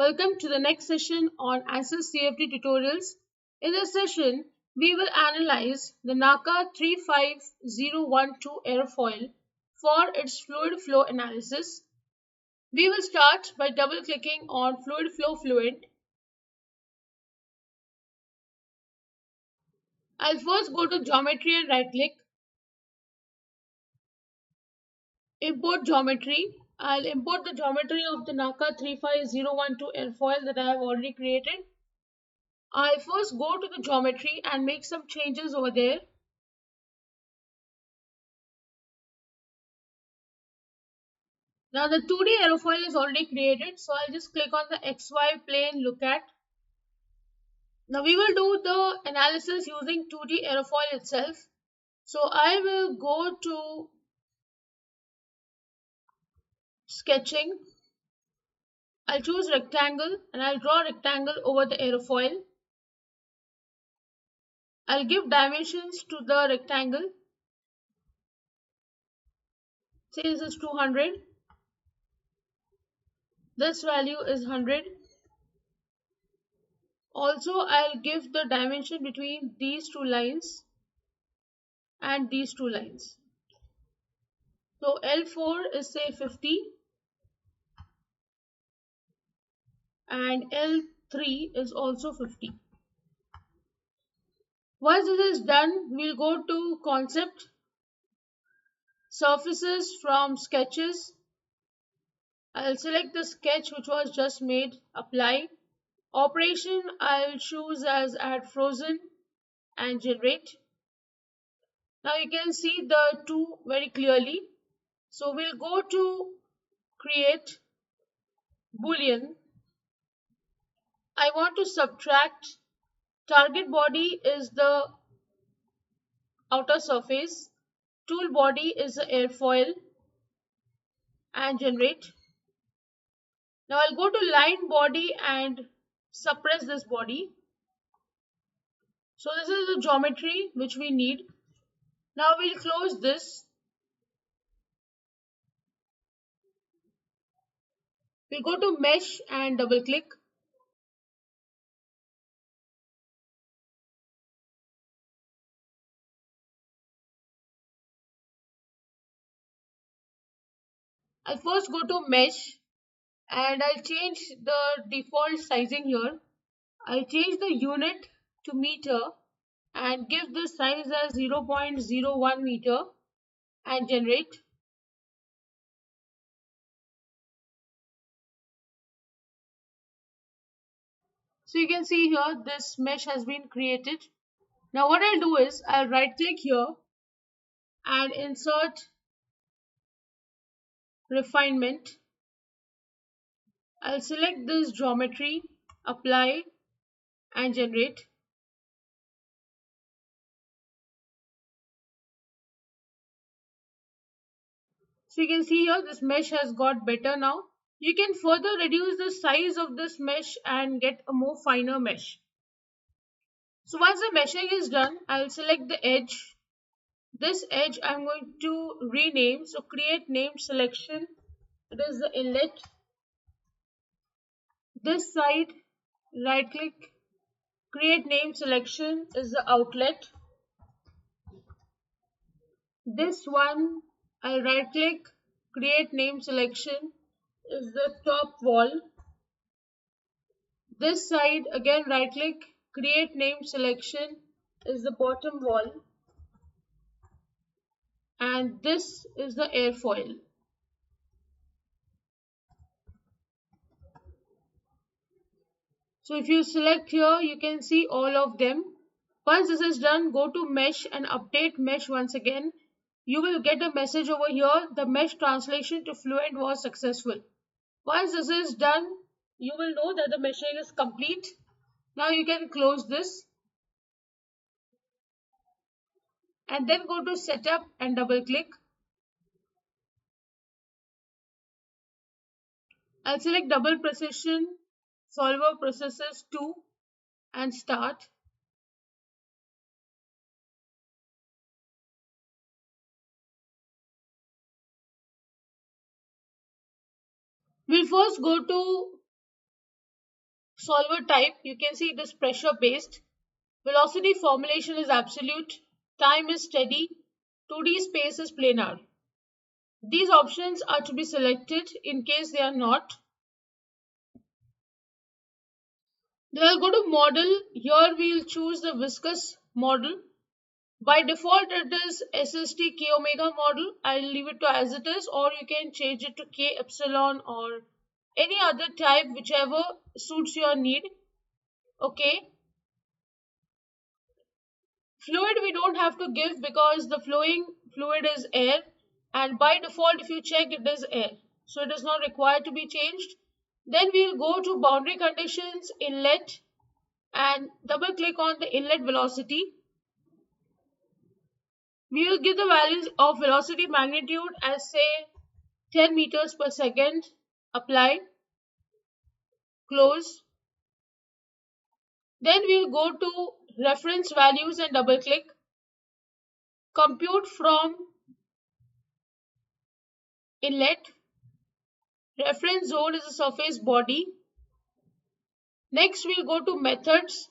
Welcome to the next session on ANSYS CFD tutorials. In this session, we will analyze the NACA 35012 airfoil for its fluid flow analysis. We will start by double-clicking on Fluid Flow Fluent. I'll first go to Geometry and right-click. Import Geometry. I'll import the geometry of the NACA 35012 airfoil that I have already created. I'll first go to the geometry and make some changes over there. Now the 2D aerofoil is already created, so I'll just click on the XY plane, look at. Now we will do the analysis using 2D aerofoil itself. So I will go to sketching. I'll choose rectangle and I'll draw a rectangle over the aerofoil. I'll give dimensions to the rectangle. Say this is 200. This value is 100. Also, I'll give the dimension between these two lines and these two lines. So L4 is say 50 and L3 is also 50. Once this is done, we'll go to concept, surfaces from sketches. I'll select the sketch which was just made, apply. Operation I'll choose as add frozen and generate. Now you can see the two very clearly. So we'll go to create Boolean. I want to subtract target body is the outer surface, tool body is the airfoil, and generate. Now I'll go to line body and suppress this body. So this is the geometry which we need. Now we'll close this. We'll go to mesh and double click. I'll first go to mesh and I'll change the default sizing here. I'll change the unit to meter and give this size as 0.01 meter and generate. So you can see here this mesh has been created. Now what I'll do is I'll right click here and insert refinement. I'll select this geometry, apply and generate. So you can see here this mesh has got better now. You can further reduce the size of this mesh and get a more finer mesh. So once the meshing is done, I'll select the edge. This edge I'm going to rename. So create name selection. It is the inlet. This side, right click, create name selection is the outlet. This one, I'll right click, create name selection is the top wall. This side, again right click, create name selection is the bottom wall. And this is the airfoil. So if you select here, you can see all of them. Once this is done, go to mesh and update mesh once again. You will get a message over here. The mesh translation to Fluent was successful. Once this is done, you will know that the meshing is complete. Now you can close this. And then go to setup and double click. I'll select double precision, solver processes 2 and start. We'll first go to solver type, you can see it is pressure based. Velocity formulation is absolute. Time is steady. 2D space is planar. These options are to be selected in case they are not. Then I'll go to model. Here we'll choose the viscous model. By default, it is SST K omega model. I'll leave it to as it is, or you can change it to K epsilon or any other type, whichever suits your need. Okay. Fluid we don't have to give because the flowing fluid is air, and by default, if you check, it is air. So it is not required to be changed. Then we'll go to boundary conditions, inlet, and double click on the inlet velocity. We will give the values of velocity magnitude as say 10 meters per second. Apply, close. Then we'll go to reference values and double click. Compute from inlet. Reference zone is a surface body. Next we'll go to methods.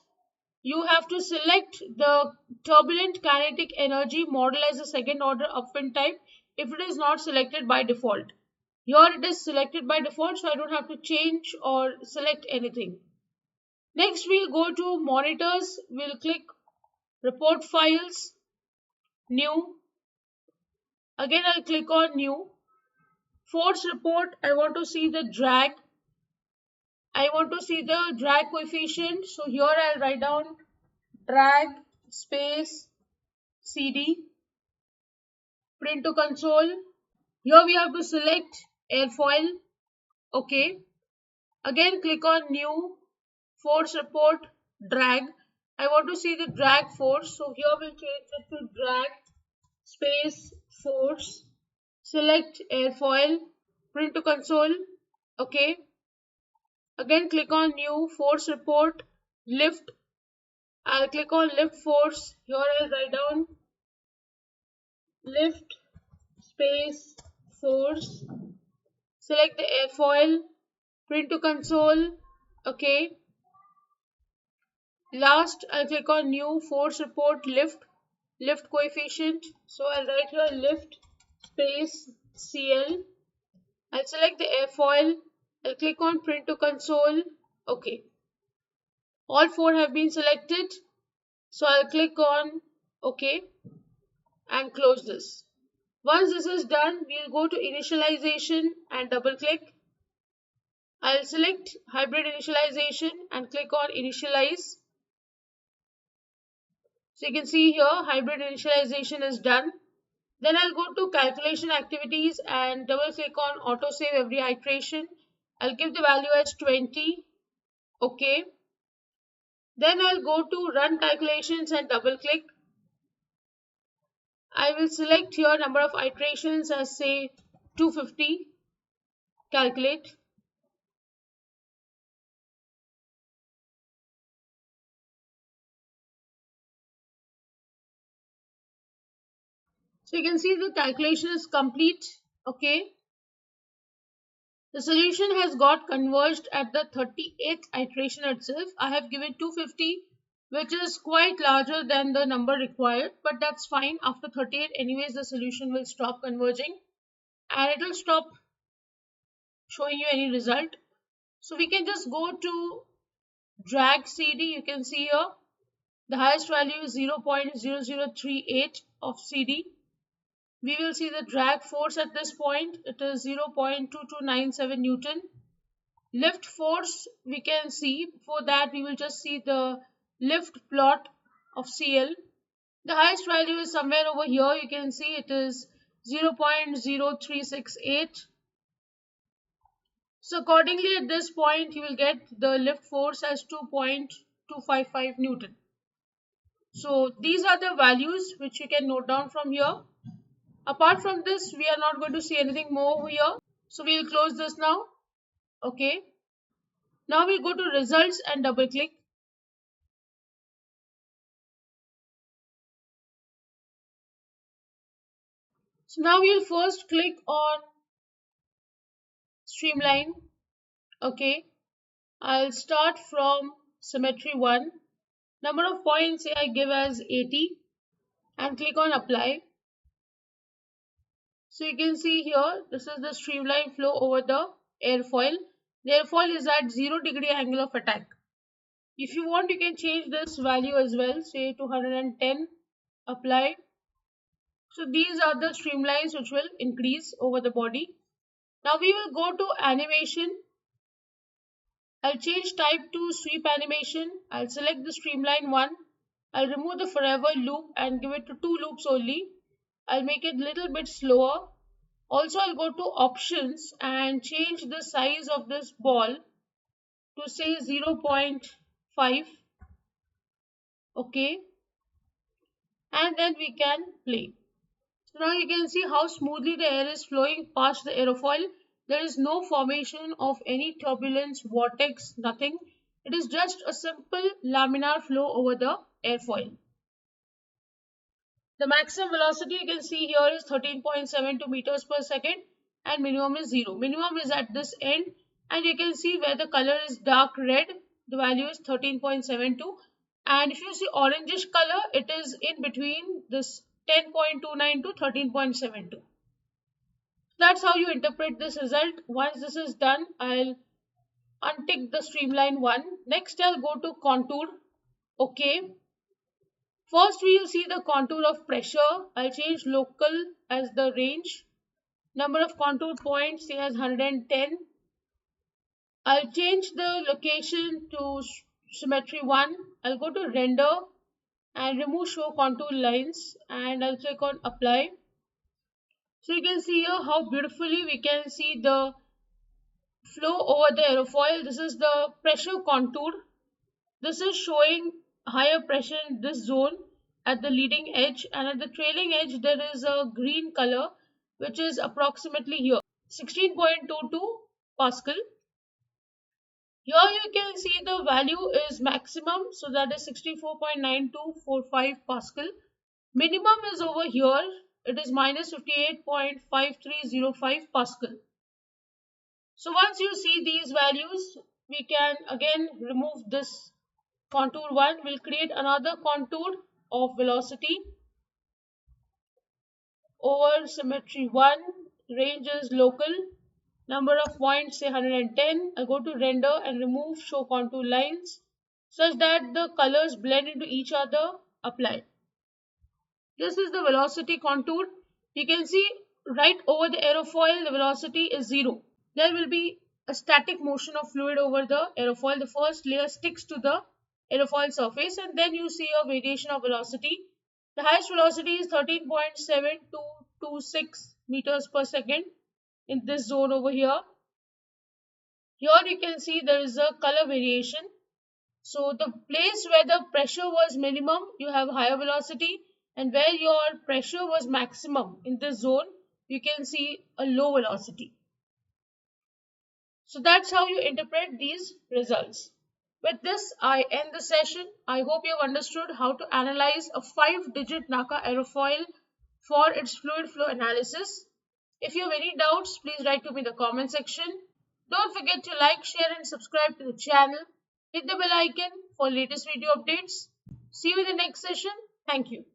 You have to select the turbulent kinetic energy model as a second order upwind type if it is not selected by default. Here it is selected by default, so I don't have to change or select anything. Next we'll go to monitors. We'll click report files, new. Again I'll click on new. Force report, I want to see the drag. I want to see the drag coefficient. So here I'll write down drag space CD. Print to console. Here we have to select airfoil. Okay. Again click on new. Force report drag. I want to see the drag force. So here we'll change it to drag space force. Select airfoil. Print to console. Okay. Again click on new. Force report lift. I'll click on lift force. Here I'll write down lift space force. Select the airfoil. Print to console. Okay. Last, I'll click on new. Force report lift coefficient. So I'll write here lift space CL. I'll select the airfoil. I'll click on print to console. Okay. All four have been selected. So I'll click on OK and close this. Once this is done, we'll go to initialization and double click. I'll select hybrid initialization and click on initialize. So you can see here hybrid initialization is done. Then I'll go to calculation activities and double click on auto save every iteration. I'll give the value as 20. OK. Then I'll go to run calculations and double click. I will select here number of iterations as say 250. Calculate. So you can see the calculation is complete. Okay. The solution has got converged at the 38th iteration itself. I have given 250, which is quite larger than the number required, but that's fine. After 38, anyways, the solution will stop converging and it will stop showing you any result. So we can just go to drag CD. You can see here the highest value is 0.0038 of CD. We will see the drag force at this point. It is 0.2297 Newton. Lift force we can see. For that we will just see the lift plot of CL. The highest value is somewhere over here. You can see it is 0.0368. So accordingly at this point you will get the lift force as 2.255 Newton. So these are the values which you can note down from here. Apart from this, we are not going to see anything more here. So we will close this now. Okay. Now we go to results and double click. So now we will first click on streamline. Okay. I'll start from symmetry 1. Number of points I give as 80 and click on apply. So you can see here, this is the streamline flow over the airfoil. The airfoil is at 0 degree angle of attack. If you want, you can change this value as well, say to 110, apply. So these are the streamlines which will increase over the body. Now we will go to animation. I'll change type to sweep animation. I'll select the streamline one. I'll remove the forever loop and give it to 2 loops only. I'll make it a little bit slower. Also, I'll go to options and change the size of this ball to say 0.5. Okay. And then we can play. So now you can see how smoothly the air is flowing past the aerofoil. There is no formation of any turbulence, vortex, nothing. It is just a simple laminar flow over the airfoil. The maximum velocity you can see here is 13.72 meters per second and minimum is 0. Minimum is at this end and you can see where the color is dark red, the value is 13.72, and if you see orangish color, it is in between this 10.29 to 13.72. That's how you interpret this result. Once this is done, I'll untick the streamline one. Next, I'll go to contour. Okay. First, we will see the contour of pressure. I'll change local as the range. Number of contour points, say as 110. I'll change the location to symmetry 1. I'll go to render and remove show contour lines and I'll click on apply. So you can see here how beautifully we can see the flow over the aerofoil. This is the pressure contour. This is showing higher pressure in this zone at the leading edge, and at the trailing edge there is a green color which is approximately here 16.22 Pascal. Here you can see the value is maximum, so that is 64.9245 Pascal. Minimum is over here, it is minus 58.5305 Pascal. So once you see these values, we can again remove this contour 1. We'll create another contour of velocity over symmetry 1. Range is local. Number of points say 110. I go to render and remove show contour lines such that the colors blend into each other. Apply. This is the velocity contour. You can see right over the aerofoil the velocity is 0. There will be a static motion of fluid over the aerofoil. The first layer sticks to the aerofoil surface and then you see a variation of velocity. The highest velocity is 13.7226 meters per second in this zone over here. Here you can see there is a color variation. So the place where the pressure was minimum, you have higher velocity, and where your pressure was maximum in this zone, you can see a low velocity. So that's how you interpret these results. With this, I end the session. I hope you have understood how to analyze a 5-digit NACA aerofoil for its fluid flow analysis. If you have any doubts, please write to me in the comment section. Don't forget to like, share and subscribe to the channel. Hit the bell icon for latest video updates. See you in the next session. Thank you.